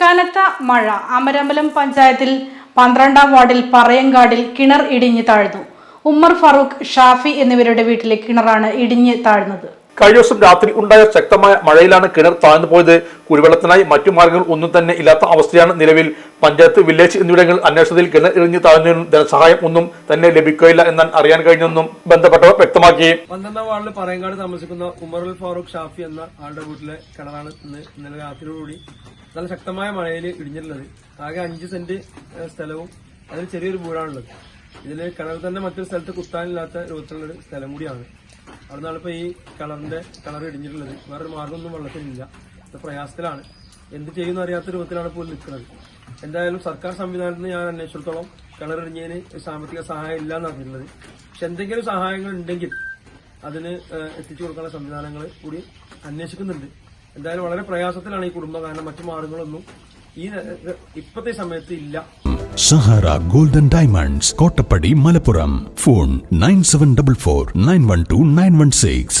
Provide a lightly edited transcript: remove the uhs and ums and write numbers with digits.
കനത്ത മഴ അമരമ്പലം പഞ്ചായത്തിൽ 12-ാം വാർഡിൽ പറയങ്കാടിൽ കിണർ ഇടിഞ്ഞ് താഴ്ന്നു. ഉമ്മർ ഫറൂഖ്, ഷാഫി എന്നിവരുടെ വീട്ടിലെ കിണറാണ് ഇടിഞ്ഞ് താഴ്ന്നത്. കഴിഞ്ഞ ദിവസം രാത്രി ഉണ്ടായ ശക്തമായ മഴയിലാണ് കിണർ താഴ്ന്നു പോയത്. കുടിവെള്ളത്തിനായി മറ്റു മാർഗങ്ങൾ ഒന്നും തന്നെ ഇല്ലാത്ത അവസ്ഥയാണ് നിലവിൽ. പഞ്ചായത്ത്, വില്ലേജ് എന്നിവിടങ്ങളിൽ അന്വേഷണത്തിൽ കിണർ ഇടിഞ്ഞ് താഴ്ന്നതിനും ധനസഹായം ഒന്നും തന്നെ ലഭിക്കുകയില്ല എന്നാണ് അറിയാൻ കഴിഞ്ഞെന്നും ബന്ധപ്പെട്ടവർ വ്യക്തമാക്കി. 12-ാം വാർഡിൽ പറയങ്കാട് താമസിക്കുന്ന ഉമർ ഫാറൂഖ് ഷാഫി എന്ന ആളുടെ വീട്ടിലെ കിണറാണ് ഇന്നലെ രാത്രിയോടുകൂടി നല്ല ശക്തമായ മഴയിൽ ഇടിഞ്ഞിട്ടുള്ളത്. ആകെ 5 സെന്റ് സ്ഥലവും അതിൽ ചെറിയൊരു വീടാണുള്ളത്. ഇതിൽ കിണർ തന്നെ മറ്റൊരു സ്ഥലത്ത് കുത്താനില്ലാത്ത രൂപത്തിലുള്ളൊരു സ്ഥലം കൂടിയാണ്. അവിടെ നിന്നാണ് ഇപ്പോൾ ഈ കിണർ ഇടിഞ്ഞിട്ടുള്ളത്. വേറൊരു മാർഗമൊന്നും വെള്ളത്തിലില്ല. ഇത് പ്രയാസത്തിലാണ്. എന്ത് ചെയ്യുമെന്ന് അറിയാത്ത രൂപത്തിലാണ് ഇപ്പോൾ നിൽക്കുന്നത്. എന്തായാലും സർക്കാർ സംവിധാനത്തിൽ നിന്ന് ഞാൻ അന്വേഷിച്ചിടത്തോളം കിണർ ഇടിഞ്ഞതിന് സാമ്പത്തിക സഹായം ഇല്ല എന്ന് അറിഞ്ഞിട്ടുള്ളത്. പക്ഷെ എന്തെങ്കിലും സഹായങ്ങൾ ഉണ്ടെങ്കിൽ അതിന് എത്തിച്ചു കൊടുക്കാനുള്ള സംവിധാനങ്ങൾ കൂടി അന്വേഷിക്കുന്നുണ്ട്. എന്തായാലും വളരെ പ്രയാസത്തിലാണ് ഈ കുടുംബം. കാരണം മറ്റു മാർഗങ്ങളൊന്നും ഈ ഇപ്പോഴത്തെ സമയത്ത് ഇല്ല. Sahara golden diamonds, Kottappadi, Malappuram. Phone 9744 912 916.